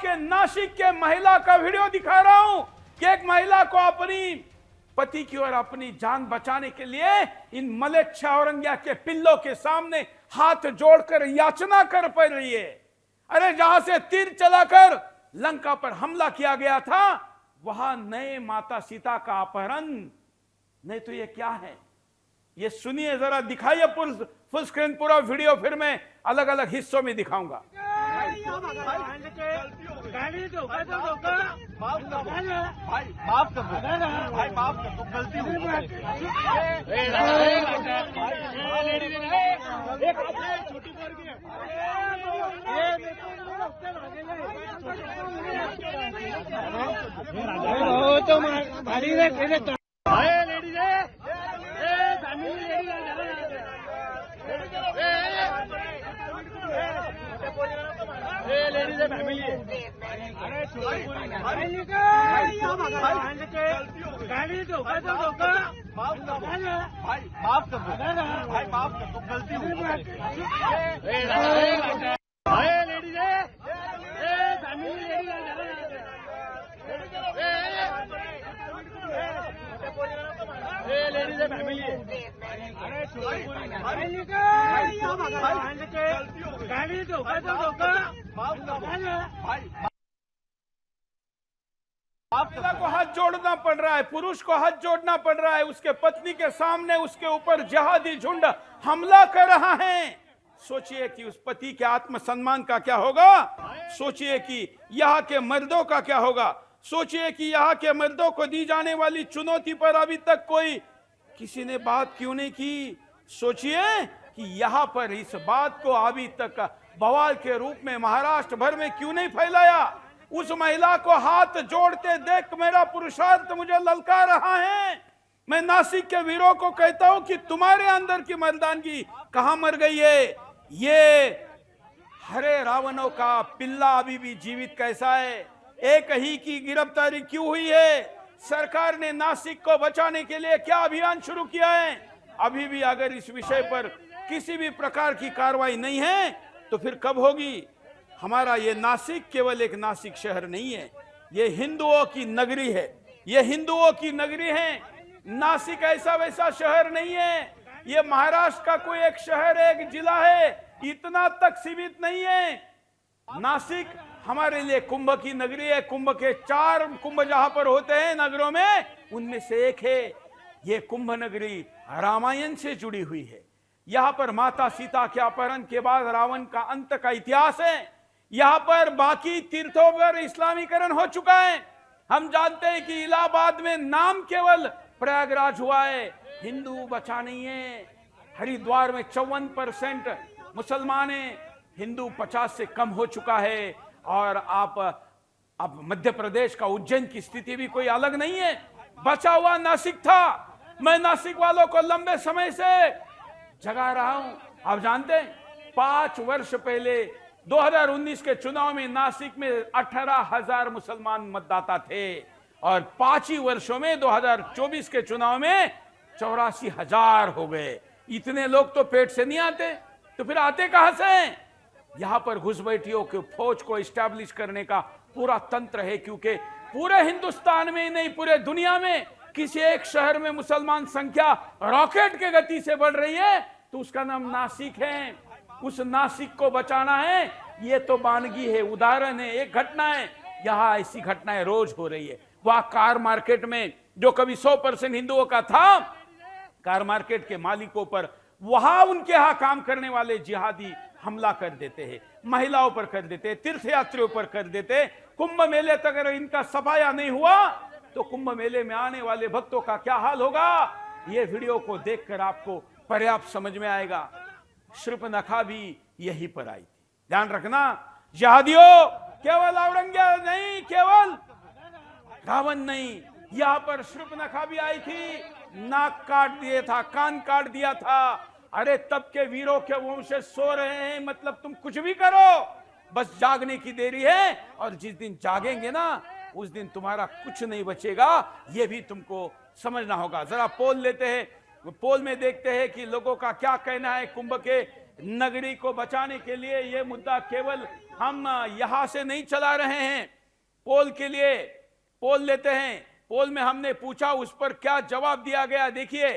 के नासिक के महिला का वीडियो दिखा रहा हूं कि एक महिला को अपनी पति की और अपनी जान बचाने के लिए इन मलेच्छा औरंगिया के पिल्लों के सामने हाथ जोड़कर याचना कर पड़ रही है। अरे जहां से तीर चलाकर लंका पर हमला किया गया था वहां नए माता सीता का अपहरण, नहीं तो ये क्या है? ये सुनिए जरा, दिखाइए फुल स्क्रीन पूरा वीडियो, फिर मैं अलग अलग हिस्सों में दिखाऊंगा। माफ कर दो भाई, माफ कर दो, गलती हो गई। तो भारी लेडीज लेडीज है, फैमिली है। माफ कर दो भाई, माफ कर दो, गलती हो गई। लेडीज है, फैमिली लेडीज है, फैमिली है। महिला को हाथ जोड़ना पड़ रहा है, पुरुष को हाथ जोड़ना पड़ रहा है, उसके पत्नी के सामने उसके ऊपर जिहादी झुंड हमला कर रहा है। सोचिए कि उस पति के आत्मसम्मान का क्या होगा, सोचिए कि यहाँ के मर्दों का क्या होगा, सोचिए कि यहाँ के मर्दों को दी जाने वाली चुनौती पर अभी तक कोई किसी ने बात क्यों नहीं की। सोचिए कि यहाँ पर इस बात को अभी तक बवाल के रूप में महाराष्ट्र भर में क्यों नहीं फैलाया। उस महिला को हाथ जोड़ते देख मेरा पुरुषार्थ मुझे ललकार रहा है। मैं नासिक के वीरों को कहता हूं कि तुम्हारे अंदर की मर्दानगी कहां मर गई है। ये हरे रावणों का पिल्ला अभी भी जीवित कैसा है, एक ही की गिरफ्तारी क्यों हुई है, सरकार ने नासिक को बचाने के लिए क्या अभियान शुरू किया है। अभी भी अगर इस विषय पर किसी भी प्रकार की कार्रवाई नहीं है तो फिर कब होगी। हमारा ये नासिक केवल एक नासिक शहर नहीं है, ये हिंदुओं की नगरी है, ये हिंदुओं की नगरी है। नासिक ऐसा वैसा शहर नहीं है, ये महाराष्ट्र का कोई एक शहर एक जिला है, इतना तक सीमित नहीं है। नासिक हमारे लिए कुंभ की नगरी है। कुंभ के 4 कुंभ जहां पर होते हैं नगरों में, उनमें से एक है ये कुंभ नगरी, रामायण से जुड़ी हुई है। यहाँ पर माता सीता के अपहरण के बाद रावण का अंत का इतिहास है। यहाँ पर बाकी तीर्थों पर इस्लामीकरण हो चुका है। हम जानते हैं कि इलाहाबाद में नाम केवल प्रयागराज हुआ है, हिंदू बचा नहीं है। हरिद्वार में 54% मुसलमान हैं, हिंदू 50 से कम हो चुका है। और अब मध्य प्रदेश का उज्जैन की स्थिति भी कोई अलग नहीं है, बचा हुआ नासिक था। मैं नासिक वालों को लंबे समय से जगा रहा हूं। आप जानते हैं 5 वर्ष पहले 2019 के चुनाव में नासिक में 18,000 मुसलमान मतदाता थे और 5 ही वर्षों में 2024 के चुनाव में 84,000 हो गए। इतने लोग तो पेट से नहीं आते, तो फिर आते कहां से? यहां पर घुसपैठियों की फौज को इस्टेब्लिश करने का पूरा तंत्र है, क्योंकि पूरे हिंदुस्तान में नहीं पूरे दुनिया में किसी एक शहर में मुसलमान संख्या रॉकेट के गति से बढ़ रही है तो उसका नाम नासिक है। उस नासिक को बचाना है, ये तो वानगी है, उदाहरण है, एक घटना है। यहां ऐसी घटनाएं रोज हो रही है। वहां कार मार्केट में जो कभी 100% हिंदुओं का था, कार मार्केट के मालिकों पर वहां उनके यहां काम करने वाले जिहादी हमला कर देते हैं, महिलाओं पर कर देते हैं, तीर्थयात्रियों पर कर देते हैं। कुंभ मेले तक अगर इनका सफाया नहीं हुआ तो कुंभ मेले में आने वाले भक्तों का क्या हाल होगा, ये वीडियो को देखकर आपको पर्याप्त समझ में आएगा। शूर्पणखा भी यहीं पर आई थी। ध्यान रखना जिहादियों, केवल औरंगिया नहीं, केवल रावण नहीं, यहां पर शूर्पणखा भी आई थी, नाक काट दिया था, कान काट दिया था। अरे तब के वीरों के वंशज सो रहे हैं, मतलब तुम कुछ भी करो, बस जागने की देरी है। और जिस दिन जागेंगे ना उस दिन तुम्हारा कुछ नहीं बचेगा, ये भी तुमको समझना होगा। जरा पोल लेते हैं, पोल में देखते हैं कि लोगों का क्या कहना है। कुंभ के नगरी को बचाने के लिए यह मुद्दा केवल हम यहां से नहीं चला रहे हैं। पोल के लिए पोल लेते हैं, पोल में हमने पूछा, उस पर क्या जवाब दिया गया। देखिए,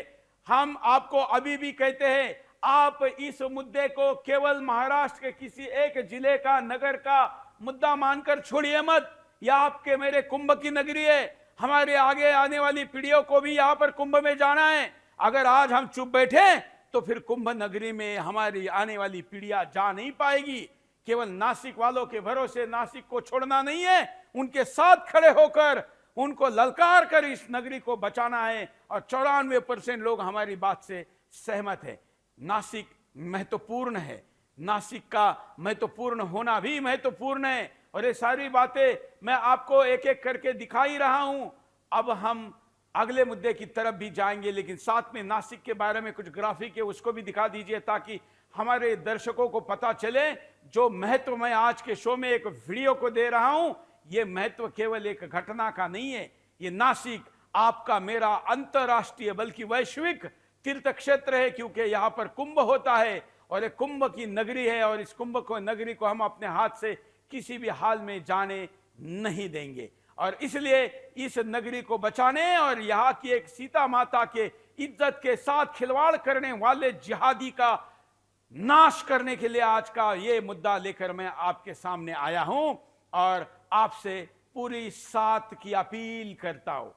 हम आपको अभी भी कहते हैं, आप इस मुद्दे को केवल महाराष्ट्र के किसी एक जिले का, नगर का मुद्दा मानकर छोड़िए मत। यह आपके मेरे कुंभ की नगरी है। हमारे आगे आने वाली पीढ़ियों को भी यहां पर कुंभ में जाना है। अगर आज हम चुप बैठे तो फिर कुंभ नगरी में हमारी आने वाली पीढ़ियां जा नहीं पाएगी। केवल नासिक वालों के भरोसे नासिक को छोड़ना नहीं है, उनके साथ खड़े होकर उनको ललकार कर इस नगरी को बचाना है। और 94% लोग हमारी बात से सहमत है। नासिक महत्वपूर्ण है, नासिक का महत्वपूर्ण होना भी महत्वपूर्ण है। और ये सारी बातें मैं आपको एक एक करके दिखा ही रहा हूं। अब हम अगले मुद्दे की तरफ भी जाएंगे, लेकिन साथ में नासिक के बारे में कुछ ग्राफिक है, उसको भी दिखा दीजिए, ताकि हमारे दर्शकों को पता चले जो महत्व मैं आज के शो में एक वीडियो को दे रहा हूं, ये महत्व केवल एक घटना का नहीं है। ये नासिक आपका मेरा अंतरराष्ट्रीय बल्कि वैश्विक तीर्थ क्षेत्र है, क्योंकि यहां पर कुंभ होता है और एक कुंभ की नगरी है। और इस कुंभ को नगरी को हम अपने हाथ से किसी भी हाल में जाने नहीं देंगे। और इसलिए इस नगरी को बचाने और यहाँ की एक सीता माता के इज्जत के साथ खिलवाड़ करने वाले जिहादी का नाश करने के लिए आज का ये मुद्दा लेकर मैं आपके सामने आया हूं और आपसे पूरी साथ की अपील करता हूं।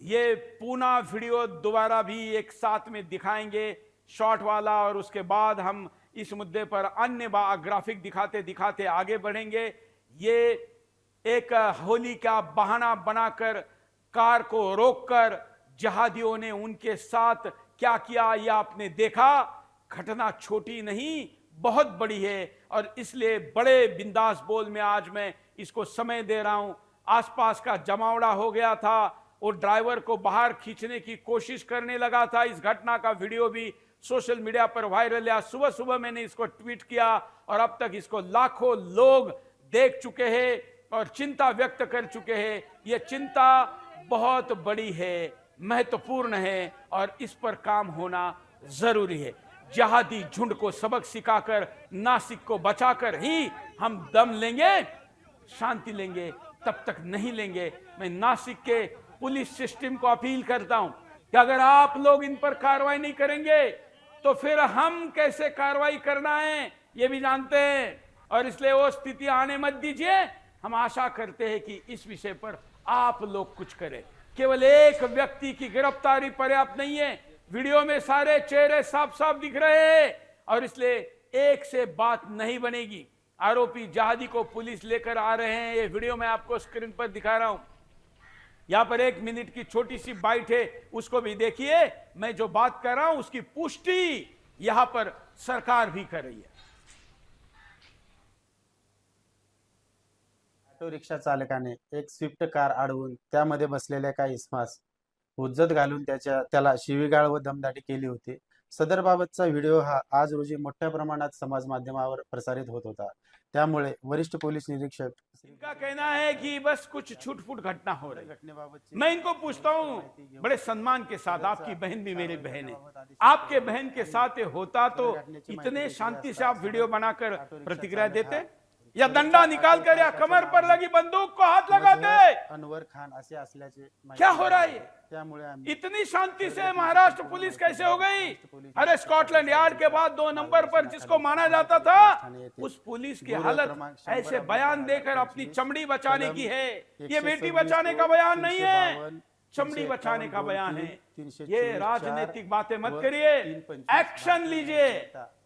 ये पूना वीडियो दोबारा भी एक साथ में दिखाएंगे, शॉर्ट वाला, और उसके बाद हम इस मुद्दे पर अन्य ग्राफिक दिखाते दिखाते आगे बढ़ेंगे। ये एक होली का बहाना बनाकर कार को रोककर जिहादियों ने उनके साथ क्या किया, यह आपने देखा। घटना छोटी नहीं, बहुत बड़ी है। और इसलिए बड़े बिंदास बोल में आज मैं इसको समय दे रहा हूं। आसपास का जमावड़ा हो गया था, वो ड्राइवर को बाहर खींचने की कोशिश करने लगा था। इस घटना का वीडियो भी सोशल मीडिया पर वायरल है। सुबह सुबह मैंने इसको ट्वीट किया और अब तक इसको लाखों लोग देख चुके हैं और चिंता व्यक्त कर चुके हैं। यह चिंता बहुत बड़ी है, महत्वपूर्ण है और इस पर काम होना जरूरी है। जिहादी झुंड को सबक सिखाकर नासिक को बचाकर ही हम दम लेंगे, शांति लेंगे, तब तक नहीं लेंगे। मैं नासिक के पुलिस सिस्टम को अपील करता हूं कि अगर आप लोग इन पर कार्रवाई नहीं करेंगे तो फिर हम कैसे कार्रवाई करना है ये भी जानते हैं। और इसलिए वो स्थिति आने मत दीजिए। हम आशा करते हैं कि इस विषय पर आप लोग कुछ करें। केवल एक व्यक्ति की गिरफ्तारी पर्याप्त नहीं है। वीडियो में सारे चेहरे साफ साफ दिख रहे हैं और इसलिए एक से बात नहीं बनेगी। आरोपी जिहादी को पुलिस लेकर आ रहे हैं। ये वीडियो मैं आपको स्क्रीन पर दिखा रहा हूं। यहां पर 1 मिनट की छोटी सी बाइट है, उसको भी देखिए। मैं जो बात कर रहा हूं उसकी पुष्टि यहां पर सरकार भी कर रही है। ऑटो रिक्षा चालकाने एक स्विफ्ट कार अडवून त्यामध्ये बसलेल्या काही इस्मास हुज्जत घालून त्याला शिवीगाळ व दमदाटी केली होती। सदर बाबतचा व्हिडिओ हा आज रोजी मोठ्या प्रमाणात समाज माध्यमावर प्रसारित होत होता। त्यामुळे वरिष्ठ पोलीस निरीक्षक इनका कहना है कि बस कुछ छूट-फूट घटना हो रही है। घटनेबाबतची मैं इनको पूछता हूं बड़े सम्मान के साथ, आपकी बहन भी मेरी बहन है, आपके बहन के साथ ये होता तो इतने शांति से आप वीडियो बनाकर प्रतिक्रिया देते, या डंडा निकाल कर या कमर पर लगी बंदूक को हाथ लगाते? अनवर खान असे असल्याचे क्या हो रहा है? त्यामुळे आम्ही इतनी शांति से महाराष्ट्र पुलिस कैसे हो गई? अरे स्कॉटलैंड यार्ड के बाद 2 नंबर पर जिसको माना जाता था, उस पुलिस की हालत ऐसे बयान देकर अपनी चमड़ी बचाने की है। ये बेटी बचाने का बयान नहीं है, चमड़ी बचाने का बयान है। ये राजनीतिक बातें मत करिए, एक्शन लीजिए।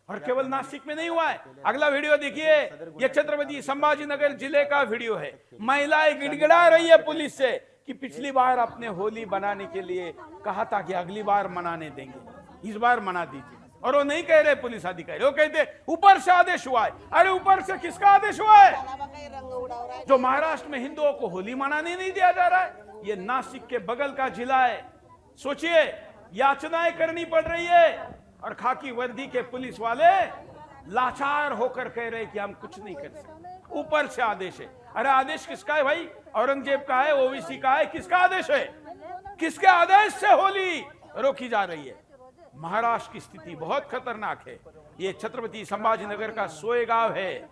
और केवल नासिक में नहीं हुआ है। अगला वीडियो देखिए, ये छत्रपति संभाजीनगर जिले का वीडियो है। महिलाएं गिड़गिड़ा रही है पुलिस से कि पिछली बार अपने होली बनाने के लिए कहा था कि अगली बार मनाने देंगे, इस बार मना दीजिए। और वो नहीं कह रहे पुलिस अधिकारी, वो कहते ऊपर से आदेश हुआ है। अरे ऊपर से किसका आदेश हुआ है? जो महाराष्ट्र में हिंदुओं को होली मनाने नहीं दिया जा रहा है। ये नासिक के बगल का जिला है। सोचिए, याचनाएं करनी पड़ रही है और खाकी वर्दी के पुलिस वाले लाचार होकर कह रहे कि हम कुछ नहीं कर सकते, ऊपर से आदेश है। अरे आदेश किसका है भाई? औरंगजेब का है, ओवीसी का है? किसका आदेश है? किसके आदेश से होली रोकी जा रही है? महाराष्ट्र की स्थिति बहुत खतरनाक है। ये छत्रपति संभाजीनगर का सोएगांव है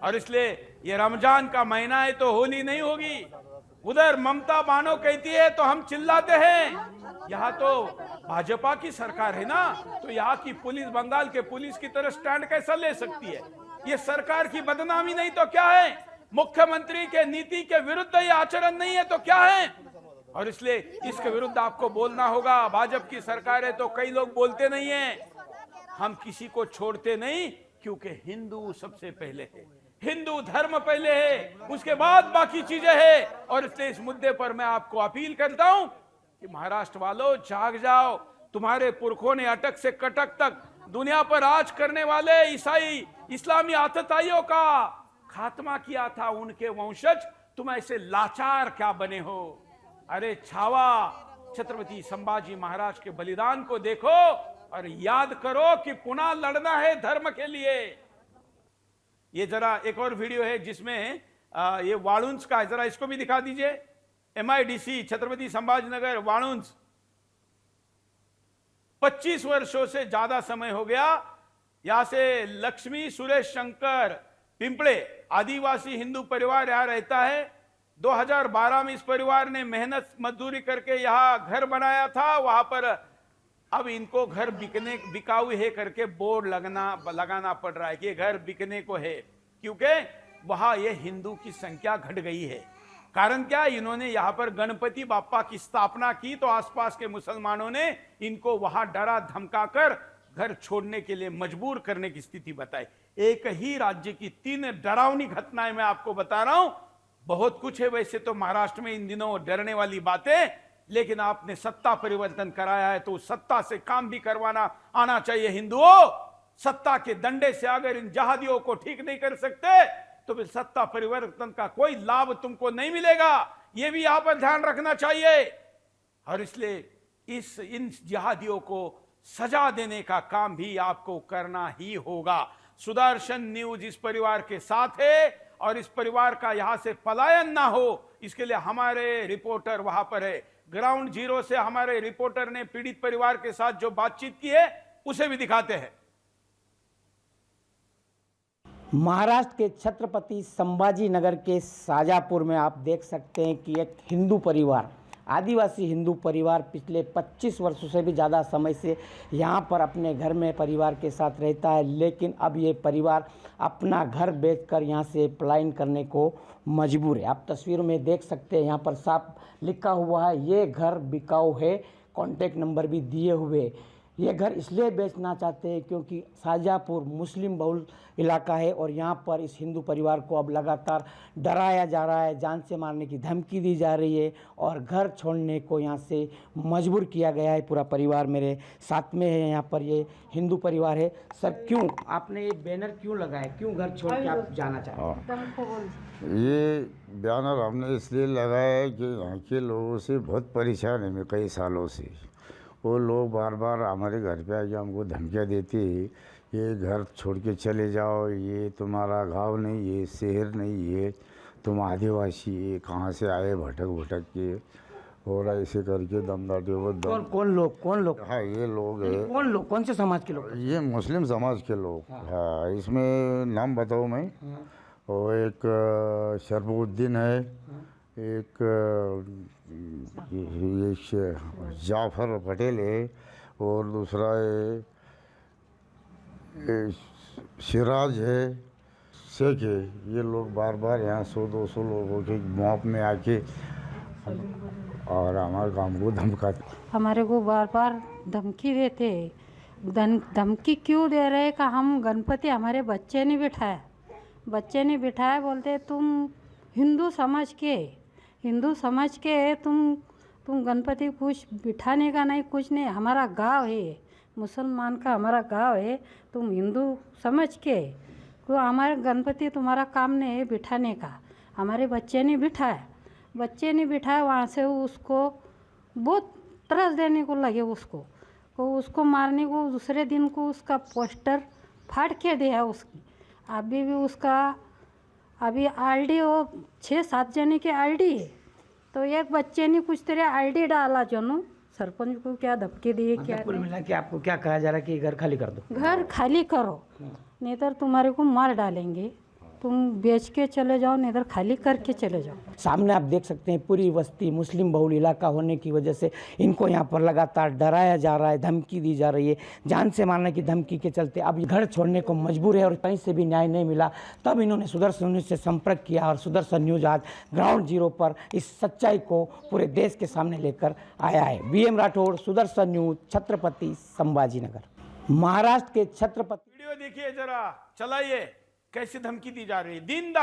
और इसलिए ये रमजान का महीना है तो होली नहीं होगी। उधर ममता बानो कहती है तो हम चिल्लाते हैं। यहाँ तो भाजपा की सरकार है ना, तो यहाँ की पुलिस बंगाल के पुलिस की तरह स्टैंड कैसा ले सकती है? ये सरकार की बदनामी नहीं तो क्या है? मुख्यमंत्री के नीति के विरुद्ध ये आचरण नहीं है तो क्या है? और इसलिए इसके विरुद्ध आपको बोलना होगा। भाजपा की सरकार है तो कई लोग बोलते नहीं है। हम किसी को छोड़ते नहीं, क्योंकि हिंदू सबसे पहले है, हिंदू धर्म पहले है, उसके बाद बाकी चीजें है। और इसलिए इस मुद्दे पर मैं आपको अपील करता हूं कि महाराष्ट्र वालों जाग जाओ। तुम्हारे पुरखों ने अटक से कटक तक दुनिया पर राज करने वाले ईसाई इस्लामी आतताइयों का खात्मा किया था। उनके वंशज तुम ऐसे लाचार क्या बने हो? अरे छावा, छत्रपति संभाजी महाराज के बलिदान को देखो और याद करो कि पुनः लड़ना है धर्म के लिए। ये जरा एक और वीडियो है जिसमें ये वाळुंज का है, जरा इसको भी दिखा दीजिए। MIDC छत्रपति संभाजीनगर वाळुंज 25 वर्षों से ज्यादा समय हो गया। यहां से लक्ष्मी सुरेश शंकर पिंपळे आदिवासी हिंदू परिवार यहां रहता है। 2012 में इस परिवार ने मेहनत मजदूरी करके यहां घर बनाया था। वहां पर अब इनको घर बिकाऊ है करके बोर्ड लगाना पड़ रहा है कि घर बिकने को है, क्योंकि वहां ये हिंदू की संख्या घट गई है। कारण क्या? इन्होंने यहां पर गणपति बाप्पा की स्थापना की तो आसपास के मुसलमानों ने इनको वहां डरा धमकाकर घर छोड़ने के लिए मजबूर करने की स्थिति बताई। एक ही राज्य की 3 डरावनी घटनाएं मैं आपको बता रहा हूं। बहुत कुछ है वैसे तो महाराष्ट्र में इन दिनों डरने वाली बातें, लेकिन आपने सत्ता परिवर्तन कराया है तो सत्ता से काम भी करवाना आना चाहिए। हिंदुओं, सत्ता के डंडे से अगर इन जहादियों को ठीक नहीं कर सकते तो फिर सत्ता परिवर्तन का कोई लाभ तुमको नहीं मिलेगा। यह भी यहां पर ध्यान रखना चाहिए। और इसलिए इन जिहादियों को सजा देने का काम भी आपको करना ही होगा। सुदर्शन न्यूज इस परिवार के साथ है और इस परिवार का यहां से पलायन ना हो, इसके लिए हमारे रिपोर्टर वहां पर है। ग्राउंड जीरो से हमारे रिपोर्टर ने पीड़ित परिवार के साथ जो बातचीत की है उसे भी दिखाते हैं। महाराष्ट्र के छत्रपति संभाजी नगर के शाजापुर में आप देख सकते हैं कि एक हिंदू परिवार, आदिवासी हिंदू परिवार पिछले 25 वर्षों से भी ज़्यादा समय से यहाँ पर अपने घर में परिवार के साथ रहता है। लेकिन अब ये परिवार अपना घर बेचकर यहाँ से पलायन करने को मजबूर है। आप तस्वीरों में देख सकते हैं, यहाँ पर साफ लिखा हुआ है ये घर बिकाऊ है, कॉन्टैक्ट नंबर भी दिए हुए। ये घर इसलिए बेचना चाहते हैं क्योंकि शाजापुर मुस्लिम बहुल इलाका है और यहाँ पर इस हिंदू परिवार को अब लगातार डराया जा रहा है, जान से मारने की धमकी दी जा रही है और घर छोड़ने को यहाँ से मजबूर किया गया है। पूरा परिवार मेरे साथ में है, यहाँ पर ये हिंदू परिवार है। सर, क्यों आपने ये बैनर क्यों लगाया, क्यों घर छोड़ के आप जाना चाहते हैं? ये बैनर हमने इसलिए लगाया है कि यहाँ के लोगों से बहुत परेशान है मैं कई सालों से। वो लोग बार बार हमारे घर पे आके हमको धमकियाँ देते हैं, ये घर छोड़ के चले जाओ, ये तुम्हारा गांव नहीं, ये शहर नहीं, ये तुम आदिवासी, ये कहाँ से आए भटक भटक के, और ऐसे करके दमदाटी वो कौन लोग? हाँ, ये लोग है। कौन लोग? कौन से समाज के लोग? ये मुस्लिम समाज के लोग। हाँ, इसमें नाम बताऊँ मैं? और एक शरफुद्दीन है, एक ये जाफर पटेल है, और दूसरा है सिराज है, शेख है। ये लोग बार बार यहाँ 100-200 लोगों के मौत में आके और हमारे काम को धमकाते। हमारे को बार बार धमकी देते। धमकी क्यों दे रहे कि हम गणपति हमारे बच्चे ने बिठाया, बोलते तुम हिंदू समझ के तुम गणपति कुछ बिठाने का नहीं, कुछ नहीं, हमारा गांव है, मुसलमान का हमारा गांव है, तुम हिंदू समझ के तो हमारे गणपति तुम्हारा काम नहीं है बिठाने का। हमारे बच्चे ने बिठाया, वहाँ से उसको बहुत त्रास देने को लगे, उसको मारने को। दूसरे दिन को उसका पोस्टर फाड़ के दिया उसकी। अभी भी उसका आईडी वो 6-7 जने की आईडी है, तो एक बच्चे ने कुछ तरह आईडी डाला, जो सरपंच को क्या धमकी दी, क्या कुल मिला के आपको क्या कहा जा रहा है कि घर खाली कर दो? घर खाली करो, नहीं तो तुम्हारे को मार डालेंगे। तुम बेच के चले जाओ, नहीं इधर खाली करके चले जाओ। सामने आप देख सकते हैं पूरी बस्ती मुस्लिम बहुल इलाका होने की वजह से इनको यहाँ पर लगातार डराया जा रहा है, धमकी दी जा रही है, जान से मारने की धमकी के चलते अब ये घर छोड़ने को मजबूर है और कहीं से भी न्याय नहीं मिला। तब इन्होंने सुदर्शन न्यूज़ से संपर्क किया और सुदर्शन न्यूज़ आज ग्राउंड जीरो पर इस सच्चाई को पूरे देश के सामने लेकर आया है। BM Rathore, Sudarshan news, Chhatrapati Sambhajinagar. महाराष्ट्र के छत्रपति वीडियो देखिए जरा, चलाइए कैसी धमकी दी जा रही है। दिन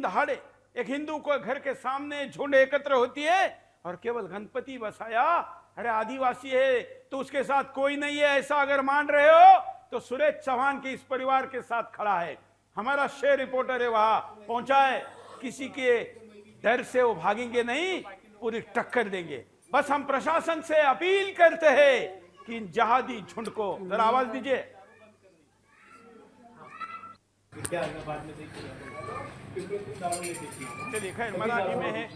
दहाड़े एक हिंदू को घर के सामने झुंड एकत्र होती है और केवल गणपति बसाया, अरे आदिवासी है तो उसके साथ कोई नहीं है, ऐसा अगर मान रहे हो तो सुरेश चौहान के इस परिवार के साथ खड़ा है। हमारा शेयर रिपोर्टर है, वहां पहुंचा है। किसी के डर से वो भागेंगे नहीं, पूरी टक्कर देंगे। बस हम प्रशासन से अपील करते हैं कि इन जहादी झुंड को जरा आवाज दीजिए। चलिए खैर, मराठी में है।